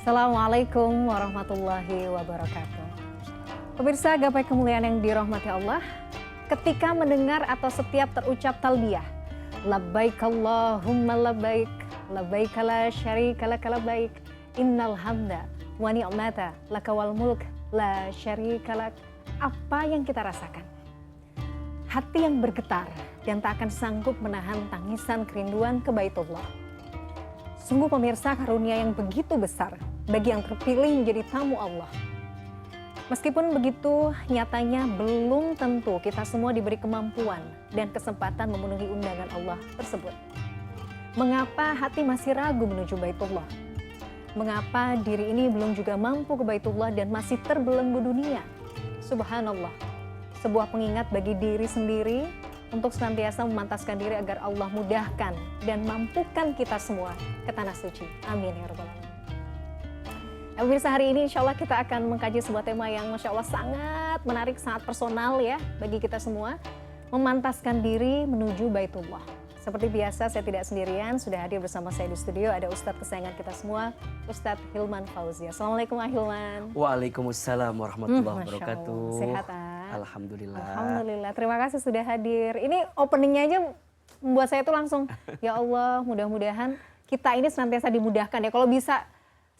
Assalamualaikum warahmatullahi wabarakatuh. Pemirsa gapai kemuliaan yang dirahmati Allah, ketika mendengar atau setiap terucap talbiyah, labbaik Allahumma labbaik, labbaik la syarika laka labbaik, innal hamda wa ni'mata laka wal mulk la syarika lak. Apa yang kita rasakan? Hati yang bergetar dan tak akan sanggup menahan tangisan kerinduan ke Baitullah. Sungguh pemirsa, karunia yang begitu besar bagi yang terpilih menjadi tamu Allah. Meskipun begitu, nyatanya belum tentu kita semua diberi kemampuan dan kesempatan memenuhi undangan Allah tersebut. Mengapa hati masih ragu menuju Baitullah? Mengapa diri ini belum juga mampu ke Baitullah dan masih terbelenggu dunia? Subhanallah, sebuah pengingat bagi diri sendiri untuk senantiasa memantaskan diri agar Allah mudahkan dan mampukan kita semua ke tanah suci. Amin ya rabbal alamin. Pemirsa, hari ini insya Allah kita akan mengkaji sebuah tema yang Masya Allah sangat menarik, sangat personal ya bagi kita semua. Memantaskan diri menuju Baitullah. Seperti biasa saya tidak sendirian, sudah hadir bersama saya di studio ada Ustadz kesayangan kita semua, Ustadz Hilman Fauzia. Assalamualaikum Hilman. Waalaikumsalam warahmatullahi wabarakatuh. Sehat Alhamdulillah. Alhamdulillah, terima kasih sudah hadir. Ini openingnya aja membuat saya tuh langsung, ya Allah mudah-mudahan kita ini senantiasa dimudahkan ya. Kalau bisa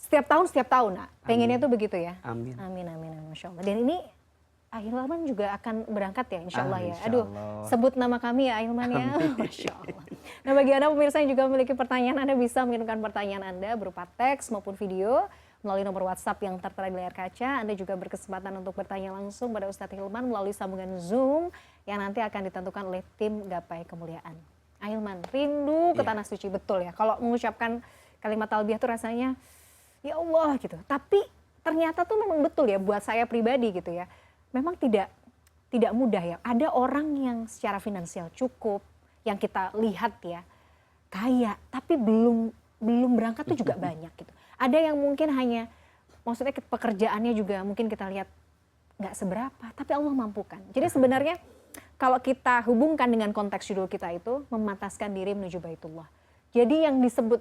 setiap tahun, nah, pengennya tuh begitu ya. Amin. Amin, amin, amin, Masya Allah. Dan ini Ahilman juga akan berangkat ya, insya Allah ya. Insya Aduh, Allah. sebut nama kami ya Ahilman ya, Masya Allah. Nah bagi Anda pemirsa yang juga memiliki pertanyaan, Anda bisa mengirimkan pertanyaan Anda berupa teks maupun video melalui nomor WhatsApp yang tertera di layar kaca. Anda juga berkesempatan untuk bertanya langsung pada Ustadz Hilman melalui sambungan Zoom yang nanti akan ditentukan oleh tim Gapai Kemuliaan. Ahilman, rindu ke tanah suci, betul ya. Kalau mengucapkan kalimat talbiyah itu rasanya, ya Allah gitu. Tapi ternyata tuh memang betul ya buat saya pribadi gitu ya. Memang tidak mudah ya. Ada orang yang secara finansial cukup, yang kita lihat ya, kaya, tapi belum berangkat tuh juga banyak gitu. Ada yang mungkin hanya, maksudnya pekerjaannya juga mungkin kita lihat nggak seberapa, tapi Allah mampukan. Jadi sebenarnya kalau kita hubungkan dengan konteks judul kita itu, memantaskan diri menuju Baitullah. Jadi yang disebut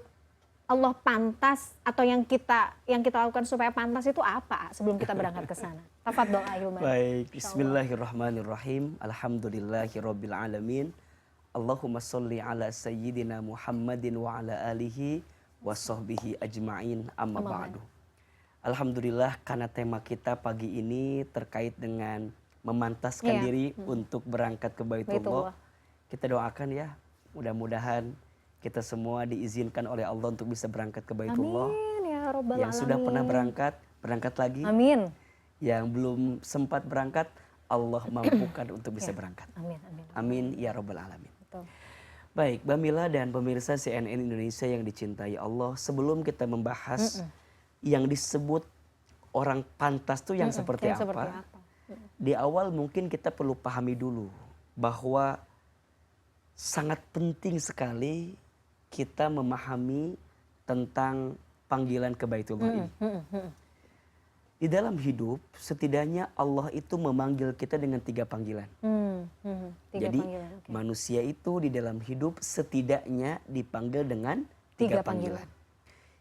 Allah pantas atau yang kita lakukan supaya pantas itu apa sebelum kita berangkat ke sana? Tafadhol Ahilman. Baik, bismillahirrahmanirrahim. Alhamdulillahirabbil alamin. Allahumma sholli ala sayyidina Muhammadin wa ala alihi wa sahbihi ajma'in, amma ba'du. Alhamdulillah, karena tema kita pagi ini terkait dengan memantaskan diri untuk berangkat ke Baitullah. Kita doakan ya, mudah-mudahan kita semua diizinkan oleh Allah untuk bisa berangkat ke Baitullah. Amin ya rabbal alamin. Yang sudah pernah berangkat lagi. Amin. Yang belum sempat berangkat, Allah mampukan untuk bisa berangkat. Amin, amin. Amin ya rabbal alamin. Betul. Baik, Mbak Mila dan pemirsa CNN Indonesia yang dicintai Allah, sebelum kita membahas yang disebut orang pantas itu yang seperti apa? Di awal mungkin kita perlu pahami dulu bahwa sangat penting sekali kita memahami tentang panggilan ke Baitullah ini. Di dalam hidup, setidaknya Allah itu memanggil kita dengan 3 panggilan. Jadi panggilan, manusia itu di dalam hidup setidaknya dipanggil dengan 3 panggilan.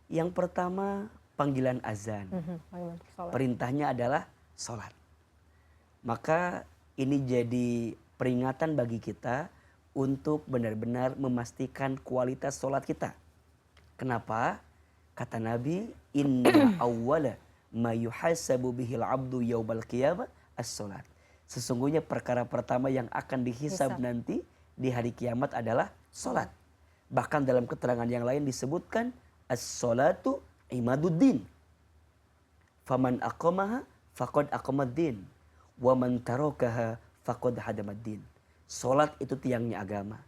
Yang pertama, panggilan azan. Perintahnya adalah sholat. Maka ini jadi peringatan bagi kita untuk benar-benar memastikan kualitas sholat kita. Kenapa? Kata Nabi, inna awwala ma yuhasabu bihil abdu yawmal qiyamah as-sholat. Sesungguhnya perkara pertama yang akan dihisab nanti di hari kiamat adalah sholat. Bahkan dalam keterangan yang lain disebutkan as-sholatu imaduddin. Faman aqamaha faqad aqamaddin. Wa man tarakaha faqad hadamaddin. Sholat itu tiangnya agama.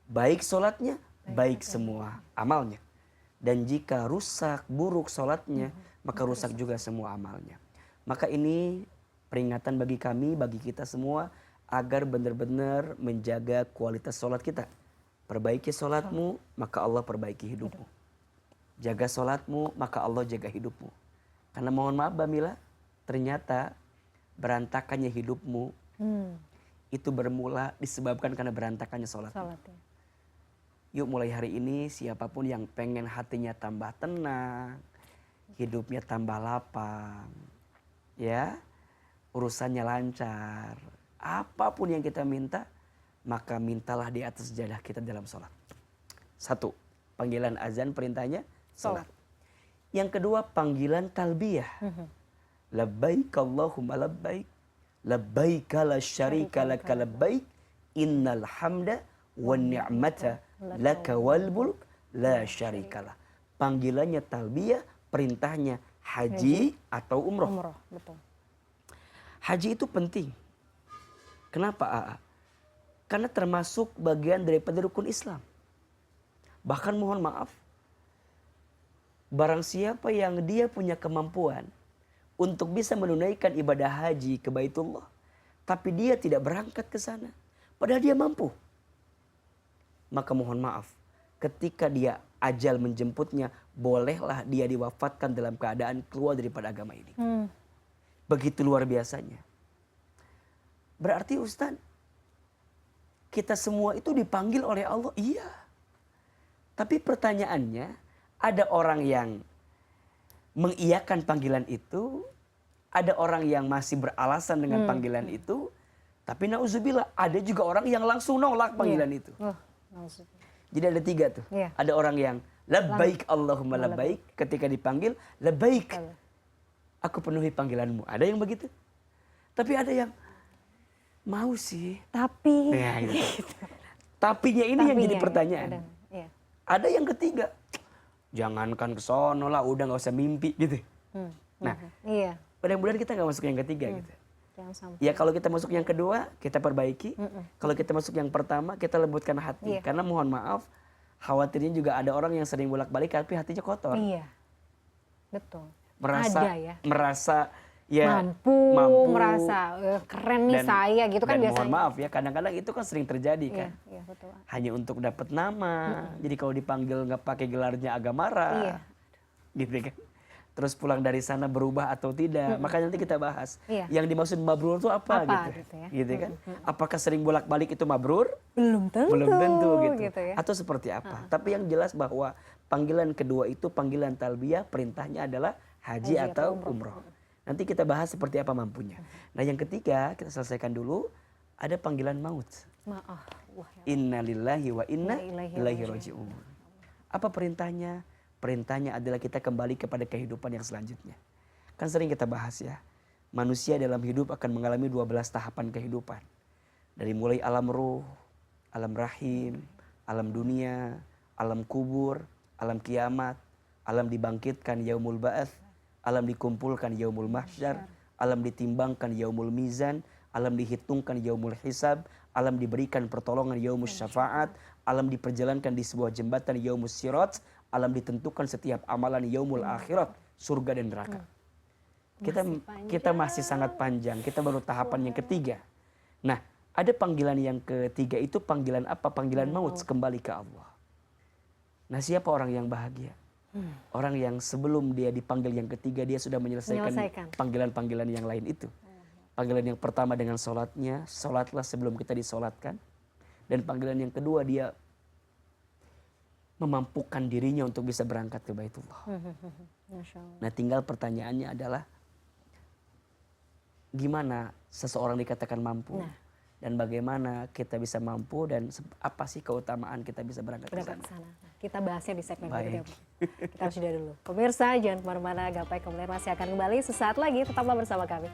Baik sholatnya, baik semua amalnya. Dan jika rusak, buruk sholatnya, maka rusak juga semua amalnya. Maka ini peringatan bagi kami, bagi kita semua, agar benar-benar menjaga kualitas sholat kita. Perbaiki sholatmu, maka Allah perbaiki hidupmu. Jaga sholatmu, maka Allah jaga hidupmu. Karena mohon maaf Mbak Mila, ternyata berantakannya hidupmu, itu bermula disebabkan karena berantakannya sholat. Yuk mulai hari ini siapapun yang pengen hatinya tambah tenang, hidupnya tambah lapang, ya, urusannya lancar. Apapun yang kita minta, maka mintalah di atas sajadah kita dalam sholat. Satu, panggilan azan perintahnya sholat. Yang kedua, panggilan talbiyah. Labbaik Allahumma labbaik, labbaik la syarika laka labbaik, innal hamda wan ni'mata laka wal mulk la syarikalah. Panggilannya talbiyah, perintahnya haji atau umroh. Betul. Haji itu penting. Kenapa, Aa? Karena termasuk bagian daripada rukun Islam. Bahkan mohon maaf, barang siapa yang dia punya kemampuan untuk bisa menunaikan ibadah haji ke Baitullah, tapi dia tidak berangkat ke sana, padahal dia mampu, maka mohon maaf, ketika dia ajal menjemputnya, bolehlah dia diwafatkan dalam keadaan keluar daripada agama ini. Begitu luar biasanya. Berarti Ustaz, kita semua itu dipanggil oleh Allah, iya. Tapi pertanyaannya, ada orang yang mengiyakan panggilan itu, ada orang yang masih beralasan dengan panggilan itu, tapi nauzubillah, ada juga orang yang langsung nolak panggilan itu. Jadi ada 3 tuh. Ada orang yang labbaik Allahumma labbaik, ketika dipanggil labbaik, aku penuhi panggilanmu. Ada yang begitu. Tapi ada yang mau sih, tapi ya, gitu. Tapinya ini yang jadi pertanyaan. Ada yang ketiga, jangankan ke sono lah, udah gak usah mimpi gitu. Nah, mudah-mudahan kita gak masuk yang ketiga gitu. Ya kalau kita masuk yang kedua, kita perbaiki. Kalau kita masuk yang pertama, kita lembutkan hati. Karena mohon maaf, khawatirnya juga ada orang yang sering bolak-balik tapi hatinya kotor. Iya, betul. Merasa ya mampu, merasa keren nih saya gitu kan biasanya. Mohon maaf ya, kadang-kadang itu kan sering terjadi kan. Iya, betul. Hanya untuk dapat nama. Jadi kalau dipanggil nggak pakai gelarnya agak marah. Gitu kan. Terus pulang dari sana berubah atau tidak. Makanya nanti kita bahas. Yang dimaksud mabrur itu apa gitu ya? Gitu kan. Apakah sering bolak-balik itu mabrur? Belum tentu gitu ya. Atau seperti apa? Tapi yang jelas bahwa panggilan kedua itu panggilan talbiyah, perintahnya adalah haji atau umroh. Nanti kita bahas seperti apa mampunya. Nah yang ketiga, kita selesaikan dulu, ada panggilan maut. Inna lillahi wa inna ilaihi raji'un. Apa perintahnya? Perintahnya adalah kita kembali kepada kehidupan yang selanjutnya. Kan sering kita bahas ya, manusia dalam hidup akan mengalami 12 tahapan kehidupan. Dari mulai alam ruh, alam rahim, alam dunia, alam kubur, alam kiamat, alam dibangkitkan yaumul ba'ats, alam dikumpulkan yaumul mahsyar, alam ditimbangkan yaumul mizan, alam dihitungkan yaumul hisab, alam diberikan pertolongan yaumus syafaat, alam diperjalankan di sebuah jembatan yaumus sirat, alam ditentukan setiap amalan yaumul akhirat, surga dan neraka. Kita masih sangat panjang, kita baru tahapan yang ketiga. Nah, ada panggilan yang ketiga itu panggilan apa? Panggilan maut, kembali ke Allah. Nah, siapa orang yang bahagia? Orang yang sebelum dia dipanggil yang ketiga, dia sudah menyelesaikan panggilan-panggilan yang lain itu. Panggilan yang pertama dengan sholatnya, sholatlah sebelum kita disolatkan. Dan panggilan yang kedua, dia memampukan dirinya untuk bisa berangkat ke Baitullah. Nah tinggal pertanyaannya adalah, gimana seseorang dikatakan mampu? Dan bagaimana kita bisa mampu dan apa sih keutamaan kita bisa berangkat ke sana? Kita bahasnya di segmen berikutnya. Kita harus jeda dulu. Pemirsa jangan kemana-mana, Gapai Kemuliaan masih akan kembali sesaat lagi, tetaplah bersama kami.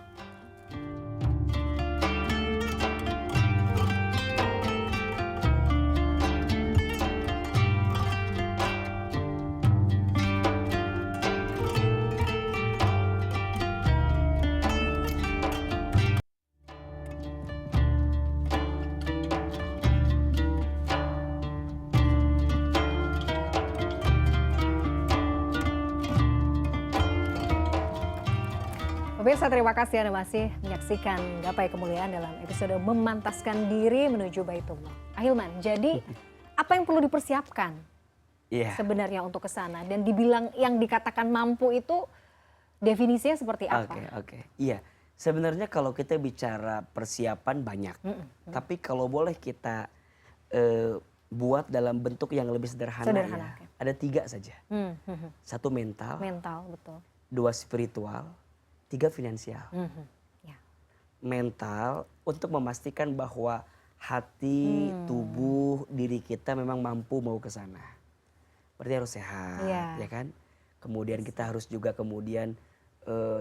Pemirsa, terima kasih Anda masih menyaksikan Gapai Kemuliaan dalam episode memantaskan diri menuju Baitullah. Ahilman, jadi apa yang perlu dipersiapkan sebenarnya untuk ke sana? Dan dibilang yang dikatakan mampu itu definisinya seperti apa? Iya, sebenarnya kalau kita bicara persiapan banyak. Tapi kalau boleh kita buat dalam bentuk yang lebih sederhana. ada 3 saja. Hmm, hmm, hmm. 1 mental, Mental, betul. 2 spiritual, 3 finansial. Hmm, hmm. Ya. Mental untuk memastikan bahwa hati, tubuh, diri kita memang mampu mau ke sana. Berarti harus sehat, Iya. ya kan? Kemudian kita harus juga kemudian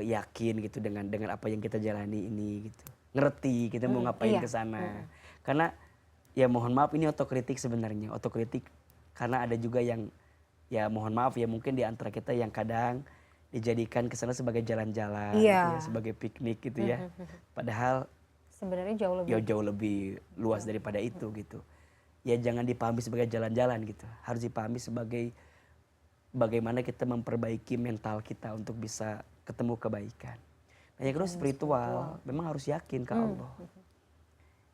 yakin gitu dengan apa yang kita jalani ini gitu. Ngerti kita mau ngapain Iya. ke sana. Karena ya mohon maaf ini otokritik sebenarnya. Otokritik karena ada juga yang ya mohon maaf ya mungkin di antara kita yang kadang dijadikan ke sana sebagai jalan-jalan gitu Iya. ya, sebagai piknik gitu ya. Padahal Sebenarnya jauh lebih. ya jauh lebih luas daripada itu gitu. Ya jangan dipahami sebagai jalan-jalan gitu. Harus dipahami sebagai bagaimana kita memperbaiki mental kita untuk bisa ketemu kebaikan. Nah, yang kedua spiritual, memang harus yakin ke Allah.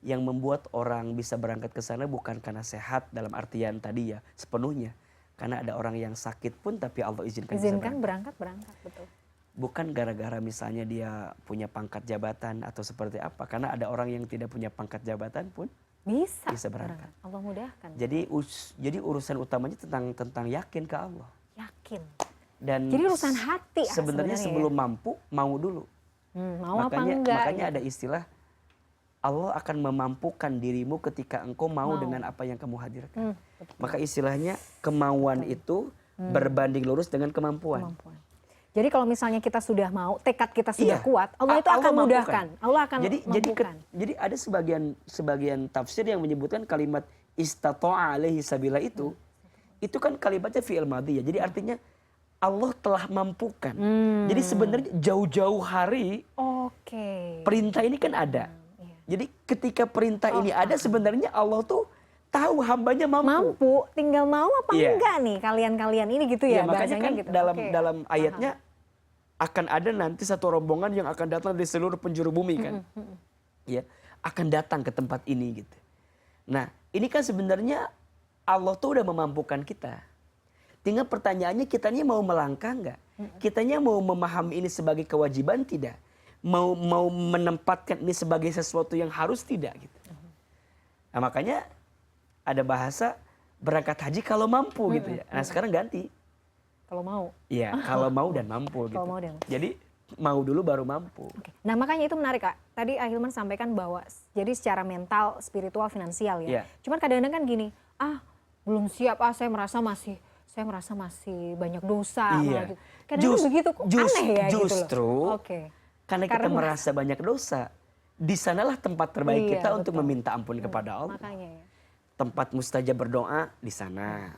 Yang membuat orang bisa berangkat ke sana bukan karena sehat dalam artian tadi ya sepenuhnya. Karena ada orang yang sakit pun tapi Allah izinkan bisa berangkat, betul. Bukan gara-gara misalnya dia punya pangkat jabatan atau seperti apa. Karena ada orang yang tidak punya pangkat jabatan pun bisa berangkat. Allah mudahkan. Jadi urusan utamanya tentang yakin ke Allah. Yakin. Dan jadi urusan hati sebenarnya sebelum mampu mau dulu. Mau apa enggak? Makanya ada istilah Allah akan memampukan dirimu ketika engkau mau dengan apa yang kamu hadirkan. Maka istilahnya kemauan itu berbanding lurus dengan kemampuan. Jadi kalau misalnya kita sudah mau, tekad kita sudah kuat, Allah itu akan mudahkan. Allah akan mampukan. Jadi ada sebagian tafsir yang menyebutkan kalimat istata'a alaihi sabila itu kan kalimatnya fi'il madhi ya. Jadi artinya Allah telah mampukan. Jadi sebenarnya jauh-jauh hari perintah ini kan ada. Jadi ketika perintah ini ada sebenarnya Allah tuh tahu hambanya mampu. Tinggal mau apa enggak nih kalian ini gitu ya. Makanya kan gitu. dalam ayatnya akan ada nanti satu rombongan yang akan datang dari seluruh penjuru bumi kan. Ya, akan datang ke tempat ini gitu. Nah, ini kan sebenarnya Allah tuh udah memampukan kita. Tinggal pertanyaannya kitanya mau melangkah enggak? Kitanya mau memahami ini sebagai kewajiban tidak? Mau menempatkan ini sebagai sesuatu yang harus tidak gitu. Nah, makanya ada bahasa berangkat haji kalau mampu gitu ya. Nah, sekarang ganti. Kalau mau. Iya, kalau mau dan mampu gitu. Mau dan. Jadi mau dulu baru mampu. Nah, makanya itu menarik Kak. Tadi Ahilman sampaikan bahwa jadi secara mental, spiritual, finansial ya. Cuman kadang-kadang kan gini, belum siap, saya merasa masih banyak dosa. Gitu. Kadang-kadang begitu kok aneh ya justru, gitu loh. Karena kita merasa banyak dosa, di sanalah tempat terbaik kita untuk betul. meminta ampun kepada Allah. Makanya ya. Tempat mustajab berdoa di sana.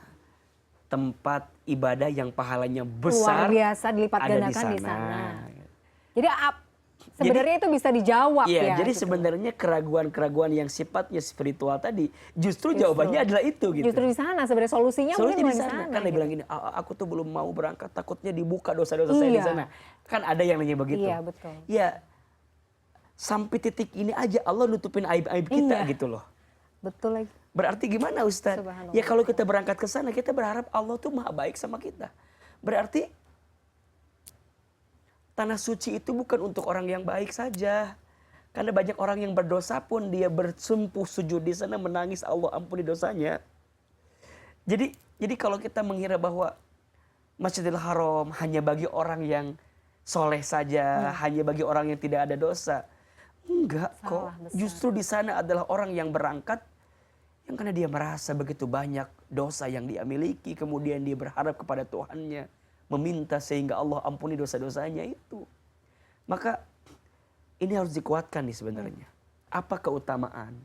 Tempat ibadah yang pahalanya besar luar biasa dilipat gandakan di sana. Jadi sebenarnya itu bisa dijawab ya. Jadi gitu. sebenarnya keraguan-keraguan yang sifatnya spiritual tadi justru jawabannya adalah itu gitu. Justru di sana sebenarnya solusinya mungkin di sana. Kan dia bilang gini, aku tuh belum mau berangkat takutnya dibuka dosa-dosa saya di sana. Kan ada yang nanya begitu. Iya, betul. Ya sampai titik ini aja Allah nutupin aib-aib kita gitu loh. Betul lagi. Berarti gimana Ustaz? Ya kalau kita berangkat ke sana kita berharap Allah tuh maha baik sama kita. Berarti tanah suci itu bukan untuk orang yang baik saja. Karena banyak orang yang berdosa pun dia bersumpuh sujud di sana menangis Allah ampuni dosanya. Jadi kalau kita mengira bahwa Masjidil Haram hanya bagi orang yang soleh saja, hanya bagi orang yang tidak ada dosa. Enggak kok. Justru di sana adalah orang yang berangkat yang karena dia merasa begitu banyak dosa yang dia miliki, kemudian dia berharap kepada Tuhannya, meminta sehingga Allah ampuni dosa-dosanya itu. Maka ini harus dikuatkan nih sebenarnya. Apa keutamaan?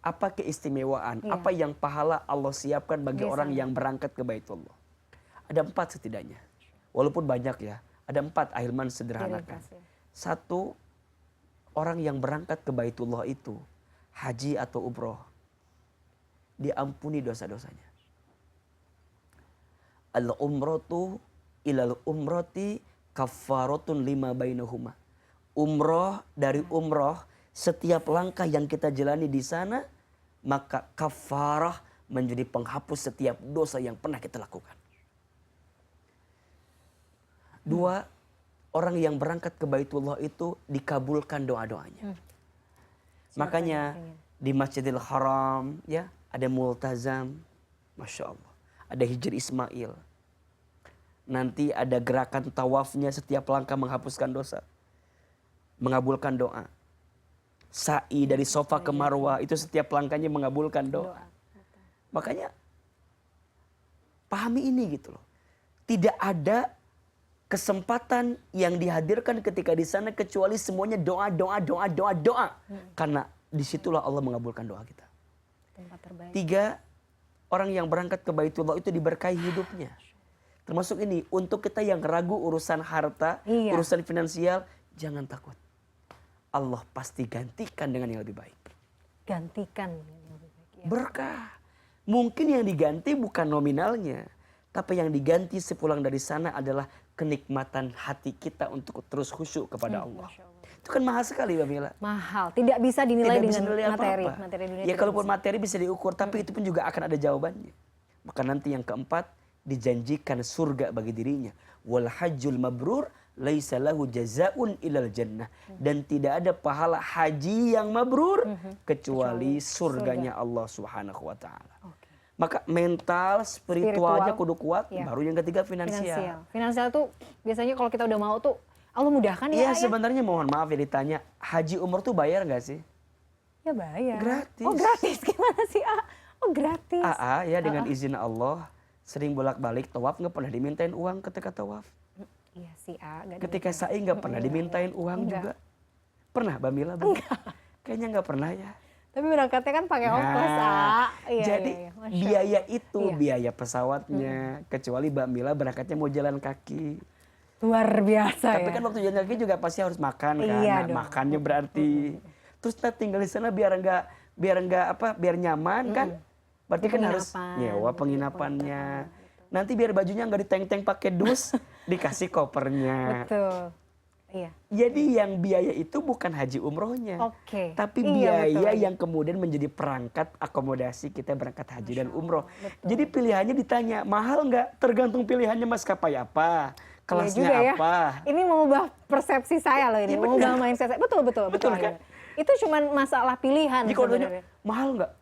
Apa keistimewaan? Apa yang pahala Allah siapkan bagi orang yang berangkat ke Baitullah? Ada 4 setidaknya. Walaupun banyak ya. Ada 4 Ahilman sederhanakan. 1, orang yang berangkat ke Baitullah itu haji atau umroh diampuni dosa-dosanya. Al-umratu ilal umrati kaffaratun lima bainahuma. Umroh dari umroh, setiap langkah yang kita jalani di sana maka kafarah menjadi penghapus setiap dosa yang pernah kita lakukan. 2, orang yang berangkat ke Baitullah itu dikabulkan doa-doanya. Makanya di Masjidil Haram ya ada multazam, Masya Allah. ada hijr Ismail. Nanti ada gerakan tawafnya, setiap langkah menghapuskan dosa, mengabulkan doa. Sa'i dari Sofa ke Marwah, itu setiap langkahnya mengabulkan doa. Makanya pahami ini gitu loh. Tidak ada kesempatan yang dihadirkan ketika di sana kecuali semuanya doa. Karena disitulah Allah mengabulkan doa kita. Tempat terbaik. 3, orang yang berangkat ke Baitullah itu diberkahi hidupnya. Termasuk ini, untuk kita yang ragu urusan harta, urusan finansial, jangan takut. Allah pasti gantikan dengan yang lebih baik. Gantikan yang lebih baik. Ya. Berkah. Mungkin yang diganti bukan nominalnya, tapi yang diganti sepulang dari sana adalah kenikmatan hati kita untuk terus khusyuk kepada Allah. Itu kan mahal sekali, Mbak Mila. Mahal, tidak bisa dinilai Tidak bisa dengan dinilai materi. apa-apa. Materi dunia Ya tidak kalaupun bisa. materi bisa diukur, tapi itu pun juga akan ada jawabannya. Maka nanti yang keempat, dijanjikan surga bagi dirinya. Wal hajjul mabrur laisa lahu jazaun ilal jannah. Dan tidak ada pahala haji yang mabrur kecuali surganya Allah Subhanahu wa taala. Maka mental, spiritualnya kudu kuat, baru yang ketiga finansial. Finansial tuh biasanya kalau kita udah mau tuh Allah mudahkan ya. Iya, sebenarnya mohon maaf ya ditanya, haji umroh tuh bayar nggak sih? Ya bayar. Gratis. Oh gratis, gimana sih? Oh gratis. Ya dengan izin Allah, sering bolak-balik tawaf nggak pernah dimintain uang ketika tawaf. Iya sih Ketika sa'i nggak pernah dimintain uang juga. Pernah Mbak Mila? Kayaknya nggak pernah ya. Tapi berangkatnya kan pakai ongkos, jadi biaya itu, biaya pesawatnya, kecuali Mbak Mila berangkatnya mau jalan kaki. Luar biasa. Tapi kan waktu jalan kaki juga pasti harus makan kan. Iya Nah, makannya berarti. Terus kita tinggal di sana biar nyaman kan. Berarti kan harus nyewa penginapannya. Nanti biar bajunya nggak diteng-teng pakai dus, dikasih kopernya. Betul. Iya. Jadi yang biaya itu bukan haji umrohnya, tapi biaya yang kemudian menjadi perangkat akomodasi kita berangkat haji dan umroh. Jadi pilihannya ditanya, mahal nggak? Tergantung pilihannya maskapai apa, kelasnya apa. Ini mengubah persepsi saya loh ini, mengubah mindset saya. Betul kan? Itu cuma masalah pilihan. Jadi kalau ditanya, mahal nggak?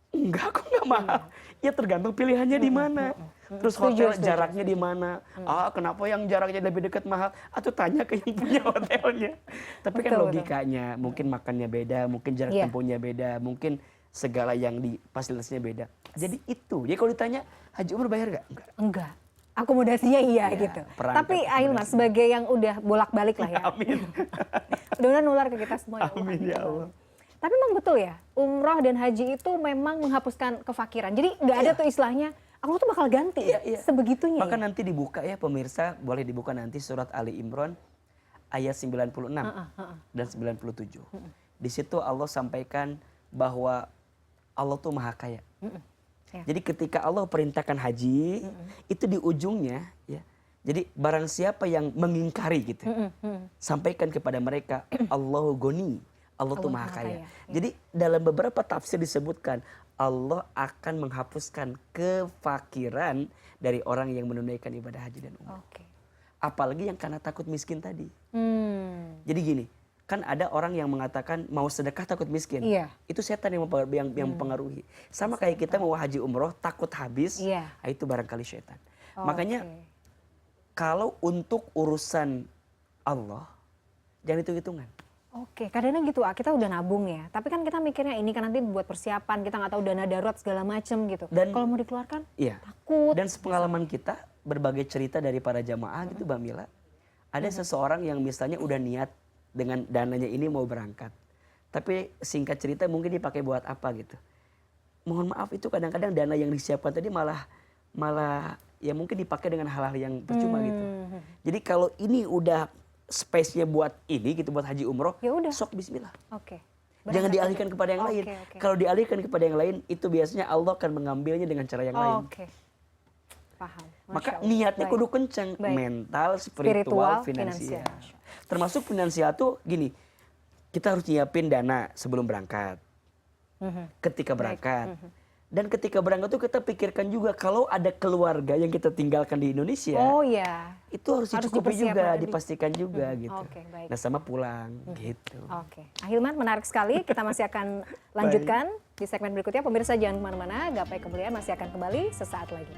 Enggak, kok nggak mahal. Ya tergantung pilihannya di mana. Terus hotel jaraknya di mana? Kenapa yang jaraknya lebih dekat mahal? Atau tanya ke yang punya hotelnya. Tapi kan logikanya, mungkin makannya beda, mungkin jarak tempuhnya beda, mungkin segala yang di fasilitasnya beda. Jadi itu. Jadi kalau ditanya, haji umroh bayar nggak? Enggak. Akomodasinya iya gitu. Tapi Ahilman sebagai yang udah bolak-balik lah ya. Amin. Mudah-mudahan nular ke kita semua. Amin ya Allah. Tapi memang betul ya, umroh dan haji itu memang menghapuskan kefakiran. Jadi nggak ada tuh istilahnya, Allah tuh bakal ganti sebegitunya. Maka nanti dibuka ya pemirsa, boleh dibuka nanti surat Ali Imran ayat 96 dan 97. Di situ Allah sampaikan bahwa Allah tuh maha kaya. Jadi ketika Allah perintahkan haji, itu di ujungnya ya. Jadi barang siapa yang mengingkari gitu, sampaikan kepada mereka, Allahu goni. Allah tuh maha kaya. Jadi dalam beberapa tafsir disebutkan Allah akan menghapuskan kefakiran dari orang yang menunaikan ibadah haji dan umrah. Apalagi yang karena takut miskin tadi. Jadi gini, kan ada orang yang mengatakan mau sedekah takut miskin. Itu setan yang mempengaruhi. Sama kayak kita mau haji umroh takut habis, itu barangkali setan. Makanya kalau untuk urusan Allah jangan hitung-hitungan. Kadang-kadang gitu, kita udah nabung ya. Tapi kan kita mikirnya ini kan nanti buat persiapan, kita nggak tahu dana darurat segala macem gitu. Dan kalau mau dikeluarkan, takut. Dan sepengalaman kita, berbagai cerita dari para jamaah gitu Mbak Mila. Ada seseorang yang misalnya udah niat dengan dananya ini mau berangkat. Tapi singkat cerita mungkin dipakai buat apa gitu. Mohon maaf itu kadang-kadang dana yang disiapkan tadi malah ya mungkin dipakai dengan hal-hal yang percuma gitu. Jadi kalau ini udah space-nya buat ini gitu, buat haji umroh, sok bismillah. Jangan dialihkan kepada yang lain. Kalau dialihkan kepada yang lain, itu biasanya Allah akan mengambilnya dengan cara yang lain. Paham. Maka niatnya kudu kenceng, mental, spiritual, finansial. Termasuk finansial tuh gini, kita harus nyiapin dana sebelum berangkat, ketika berangkat, Dan ketika berangkat tuh kita pikirkan juga kalau ada keluarga yang kita tinggalkan di Indonesia. Oh ya. Itu harus dicukupi juga, dipastikan juga gitu. Oke, baik. Nah sama pulang gitu. Oke, Ahilman menarik sekali. Kita masih akan lanjutkan di segmen berikutnya. Pemirsa jangan kemana-mana, Gapai Kemuliaan masih akan kembali sesaat lagi.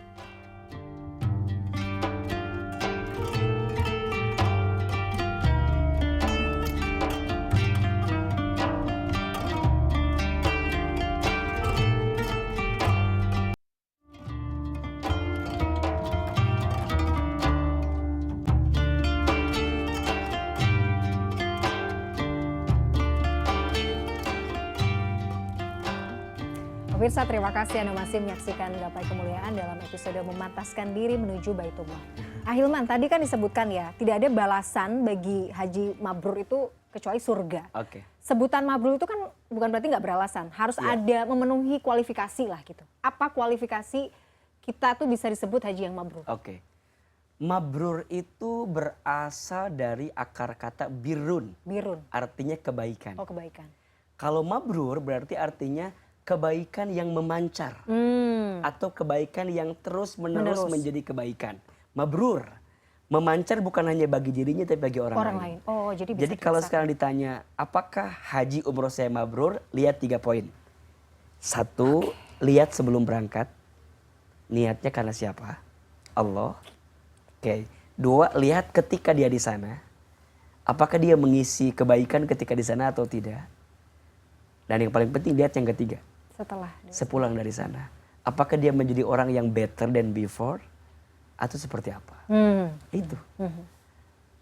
Pemirsa, terima kasih Anda masih menyaksikan Gapai Kemuliaan dalam episode memantaskan diri menuju Baitullah. Ahilman, tadi kan disebutkan ya, tidak ada balasan bagi haji mabrur itu kecuali surga. Oke. Sebutan mabrur itu kan bukan berarti nggak beralasan, harus ada memenuhi kualifikasi lah gitu. Apa kualifikasi kita tuh bisa disebut haji yang mabrur? Oke. Mabrur itu berasal dari akar kata birrun. Birun. Artinya kebaikan. Oh, kebaikan. Kalau mabrur berarti artinya kebaikan yang memancar. Atau kebaikan yang terus-menerus menjadi kebaikan. Mabrur. Memancar bukan hanya bagi dirinya tapi bagi orang lain. Oh, jadi bisa kalau sekarang ditanya, apakah haji umroh saya mabrur? Lihat 3 poin. 1, lihat sebelum berangkat. Niatnya karena siapa? Allah. Oke. 2, lihat ketika dia di sana. Apakah dia mengisi kebaikan ketika di sana atau tidak? Dan yang paling penting lihat yang ketiga. Sepulang dari sana. Apakah dia menjadi orang yang better than before? Atau seperti apa? Itu.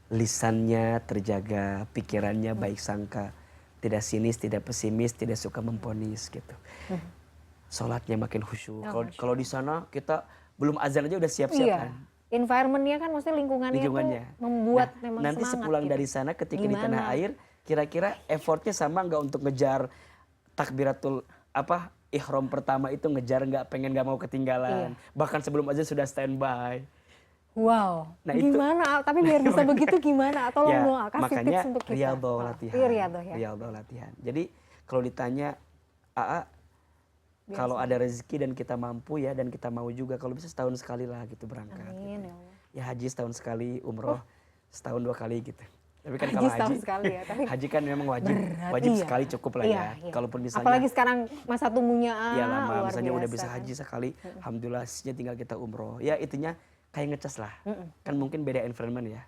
Lisannya terjaga, pikirannya baik sangka. Tidak sinis, tidak pesimis, tidak suka memponis gitu. Sholatnya makin khusyuk. Kalau di sana kita belum azan aja udah siap-siap kan. Environment-nya kan maksudnya lingkungannya. Tuh membuat memang nanti semangat sepulang gitu. dari sana ketika di tanah air, kira-kira effortnya sama nggak untuk ngejar takbiratul ihram pertama itu, ngejar nggak mau ketinggalan. Bahkan sebelum azan sudah standby. Wow, nah gimana? Tapi biar bisa begitu gimana? Tolong dong, kasih tips untuk kita. Riyadhah latihan. Riyadhah latihan. Jadi kalau ditanya, kalau ada rezeki dan kita mampu ya, dan kita mau juga, kalau bisa setahun sekali lah gitu berangkat. Amin, gitu. Ya haji setahun sekali, umroh setahun 2 kali gitu. Tapi kan kalau haji kan memang wajib sekali cukup lah ya. Kalaupun misalnya, apalagi sekarang masa tunggunya lama, misalnya udah bisa haji sekali, alhamdulillah sisanya tinggal kita umroh. Ya itunya kayak ngecas lah. Kan mungkin beda environment ya.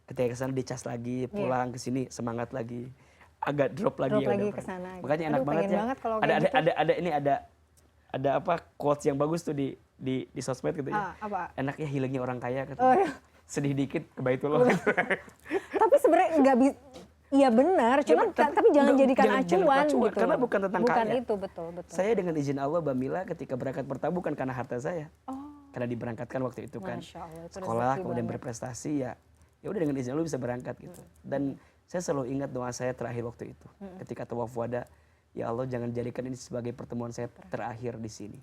Ketika kesana dicas lagi, pulang ke sini semangat lagi. Agak drop lagi ke sana. Makanya enak banget ya. Ada quotes yang bagus tuh di sosmed gitu ya. Enaknya hilangnya orang kaya gitu. Sedih dikit ke Baitullah. Tapi sebenarnya nggak bisa. Iya benar, cuman tapi jangan jadikan acuan gitu. Karena bukan tentang kaya. Bukan itu, betul. Saya dengan izin Allah, Mbak Mila, ketika berangkat pertama bukan karena harta saya. Karena diberangkatkan waktu itu kan. Sekolah, kemudian berprestasi ya udah dengan izin Allah bisa berangkat gitu. Dan saya selalu ingat doa saya terakhir waktu itu. Ketika tawaf wada, ya Allah jangan jadikan ini sebagai pertemuan saya terakhir di sini.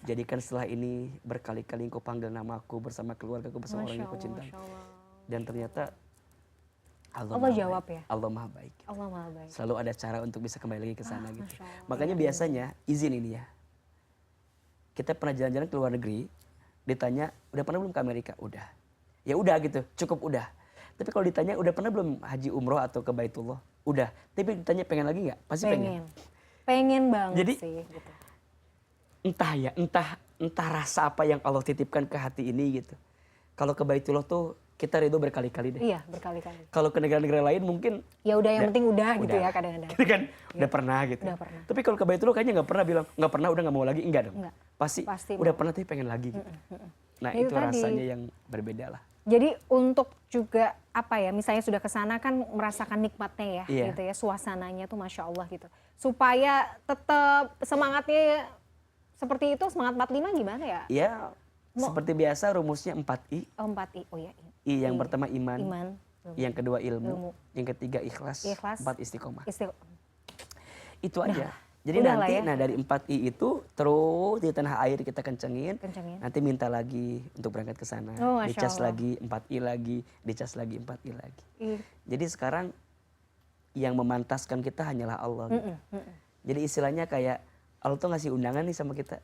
Jadikan setelah ini berkali-kali Engkau panggil namaku bersama keluargaku, bersama orang yang Kau cintai. Dan ternyata Allah jawab ya. Allah Maha Baik. Selalu ada cara untuk bisa kembali lagi ke sana gitu. Makanya biasanya izin ini ya. Kita pernah jalan-jalan ke luar negeri, ditanya, "Udah pernah belum ke Amerika?" Udah. Ya udah gitu, cukup udah. Tapi kalau ditanya, "Udah pernah belum haji umroh atau ke Baitullah?" Udah. Tapi ditanya, "Pengen lagi nggak?" Pasti pengen. Pengen banget. Jadi, sih gitu. Entah rasa apa yang Allah titipkan ke hati ini gitu. Kalau ke Baitullah tuh kita ridho berkali-kali deh. Iya, berkali-kali. Kalau ke negara-negara lain mungkin ya udah, yang penting udah gitu ya kadang-kadang. Kita kan udah pernah gitu. Tapi kalau ke Baitullah kayaknya nggak pernah bilang nggak pernah, udah nggak mau lagi, enggak dong. Pasti udah pernah tapi pengen lagi gitu. Nah itu rasanya yang berbeda lah. Jadi untuk juga misalnya sudah ke sana kan merasakan nikmatnya ya, gitu ya, suasananya tuh Masya Allah gitu. Supaya tetap semangatnya seperti itu, semangat 45 gimana ya? Ya, seperti biasa rumusnya 4I. 4I, oh ya. I yang pertama iman. Yang kedua ilmu. Yang ketiga ikhlas. 4 istiqomah. Itu aja. Jadi nanti dari 4I itu terus di tanah air kita kencengin. Nanti minta lagi untuk berangkat ke sana. Dicas lagi 4I lagi, dicas lagi 4I lagi. Jadi sekarang yang memantaskan kita hanyalah Allah. Gitu. Jadi istilahnya kayak Allah tuh ngasih undangan nih sama kita.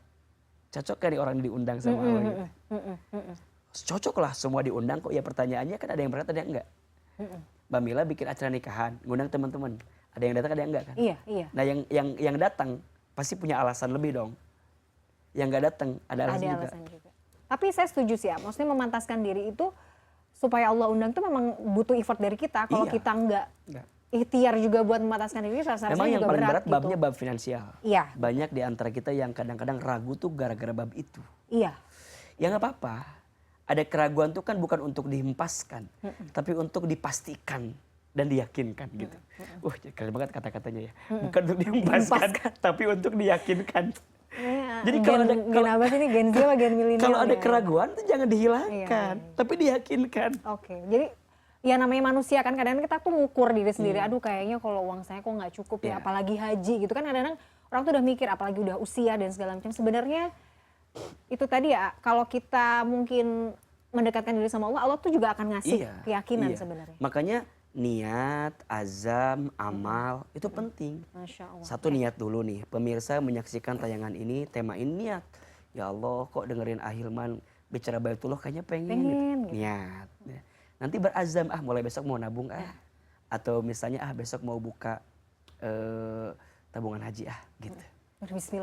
Cocok kan nih orang diundang sama Allah gitu. Cocok lah semua diundang kok. Ya pertanyaannya kan ada yang berangkat ada yang enggak. Mbak Mila bikin acara nikahan, ngundang teman-teman. Ada yang datang ada yang enggak kan? Iya, iya. Nah yang datang pasti punya alasan lebih dong. Yang enggak datang ada alasan juga. Tapi saya setuju sih ya, maksudnya memantaskan diri itu supaya Allah undang tuh memang butuh effort dari kita. Kalau Iya. kita enggak ikhtiar juga buat memantaskan diri, rasanya Memang yang juga paling berat gitu. babnya bab finansial. Iya. Banyak di antara kita yang kadang-kadang ragu tuh gara-gara bab itu. Iya. Ya nggak apa-apa. Ada keraguan tuh kan bukan untuk dihempaskan, tapi untuk dipastikan dan diyakinkan gitu. Keren banget kata-katanya ya. Bukan untuk dihempaskan, tapi untuk diyakinkan. Jadi kalau ada apa sih ini Gen Z apa Gen milenial? Kalau ada keraguan tuh jangan dihilangkan, tapi diyakinkan. Oke. Jadi ya namanya manusia kan kadang-kadang kita tuh ngukur diri sendiri. Aduh kayaknya kalau uang saya kok nggak cukup ya, apalagi haji gitu kan kadang-kadang orang tuh udah mikir apalagi udah usia dan segala macam. Sebenarnya itu tadi ya, kalau kita mungkin mendekatkan diri sama Allah, Allah tuh juga akan ngasih keyakinan sebenarnya. Makanya niat, azam, amal itu penting. Masya Allah. Satu niat dulu nih, pemirsa menyaksikan tayangan ini, tema ini niat. Ya Allah kok dengerin Ahilman bicara Baitullah kayaknya pengen gitu. Niat. Nanti berazam, mulai besok mau nabung atau misalnya besok mau buka tabungan haji gitu.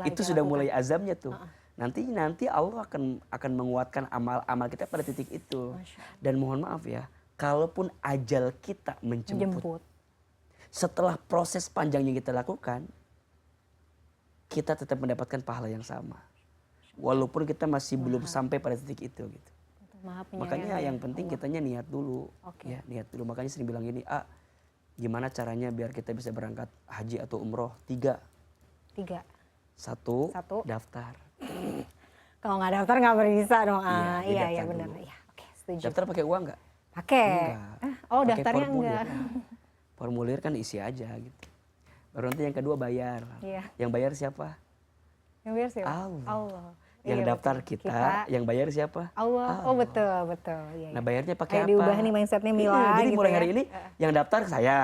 Itu sudah mulai azamnya tuh. Nanti Allah akan menguatkan amal-amal kita pada titik itu. Dan mohon maaf ya, kalaupun ajal kita menjemput, setelah proses panjang yang kita lakukan, kita tetap mendapatkan pahala yang sama. Walaupun kita masih belum sampai pada titik itu gitu. Makanya yang penting kitanya niat dulu. Ya, niat dulu. Makanya sering bilang gini, gimana caranya biar kita bisa berangkat haji atau umroh? 3. Satu, daftar. Kalau nggak daftar nggak bisa dong. Iya benar. Iya, oke, setuju. Daftar pakai uang nggak? Pakai. Oh, Pakai daftarnya formulir. enggak. Formulir kan isi aja gitu. Baru nanti yang kedua bayar. Iya. Yang bayar siapa? Yang bayar siapa? Allah. Yang daftar kita, yang bayar siapa? Allah. Oh betul. Iya, nah bayarnya pakai apa? Diubah nih mindsetnya Mila. Jadi gitu mulai ya. hari ini yang daftar saya,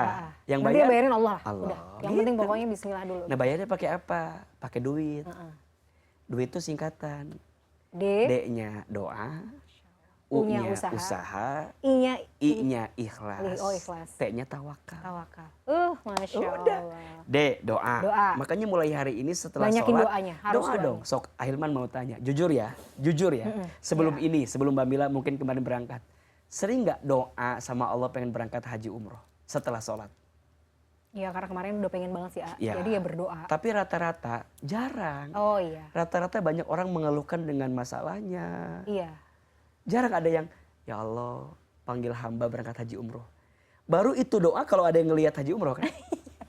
yang nanti bayar bayarin Allah. Allah. Udah. Yang penting pokoknya Bismillah dulu. Nah bayarnya pakai apa? Pakai duit. Duit itu singkatan. D-nya doa, U-nya usaha, I-nya ikhlas, T-nya tawakal. Masya Udah. Allah. D, doa. Makanya mulai hari ini setelah banyakin sholat, doanya, harus doa dong. Sok Ahilman mau tanya, jujur ya. Sebelum Mbak Mila mungkin kemarin berangkat, sering nggak doa sama Allah pengen berangkat haji umroh setelah sholat? Iya, karena kemarin udah pengen banget sih, ya. Jadi ya berdoa. Tapi rata-rata jarang. Oh iya. Rata-rata banyak orang mengeluhkan dengan masalahnya. Iya. Jarang ada yang, ya Allah panggil hamba berangkat haji umroh. Baru itu doa kalau ada yang ngelihat haji umroh kan?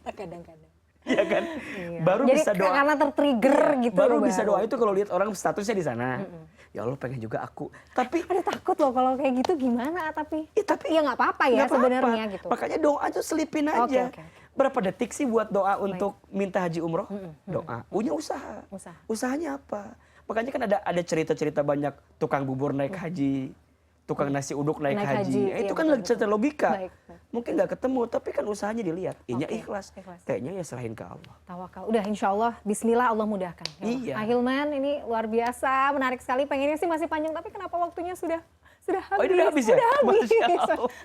Kadang-kadang. Iya kan? Iya. Baru jadi bisa doa. Karena tertrigger gitu. Baru bisa doa itu kalau lihat orang statusnya di sana. Ya Allah pengen juga aku. Tapi ada takut loh kalau kayak gitu gimana tapi ya nggak apa-apa ya sebenarnya gitu. Makanya doa tuh selipin aja. Okay. Berapa detik sih buat doa untuk minta haji umroh? Doa. Punya usaha. Usahanya apa? Makanya kan ada cerita-cerita banyak tukang bubur naik haji, tukang nasi uduk naik haji. Itu kan cerita logika. Mungkin nggak ketemu, tapi kan usahanya dilihat. I-nya ikhlas. T-nya ya serahin ke Allah. Tawakal. Udah insya Allah, bismillah Allah mudahkan. Iya. Ahilman ini luar biasa, menarik sekali. Pengennya sih masih panjang, tapi kenapa waktunya sudah habis. Oh, ini udah habis ya? Sudah habis.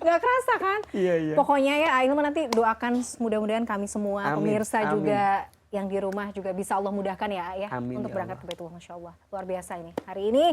Gak kerasa kan? Iya. Pokoknya ya Ahilman nanti doakan mudah-mudahan kami semua, pemirsa juga yang di rumah juga bisa Allah mudahkan ya untuk berangkat ke Baitullah. Masya Allah. Luar biasa ini. Hari ini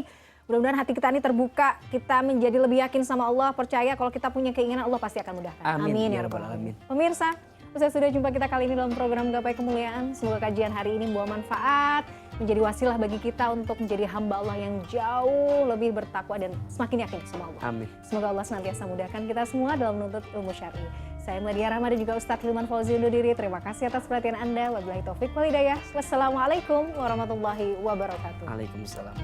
mudah-mudahan hati kita ini terbuka, kita menjadi lebih yakin sama Allah, percaya kalau kita punya keinginan Allah pasti akan mudahkan. Amin ya rabbal alamin. Pemirsa, usai sudah jumpa kita kali ini dalam program Gapai Kemuliaan. Semoga kajian hari ini membawa manfaat, menjadi wasilah bagi kita untuk menjadi hamba Allah yang jauh lebih bertakwa dan semakin yakin sama Allah. Amin. Semoga Allah senantiasa mudahkan kita semua dalam menuntut ilmu syar'i. Saya Mladia Rahma dan juga Ustadz Hilman Fauzi undur diri. Terima kasih atas perhatian Anda. Wabillahi taufik wal hidayah. Wassalamualaikum warahmatullahi wabarakatuh. Waalaikumsalam.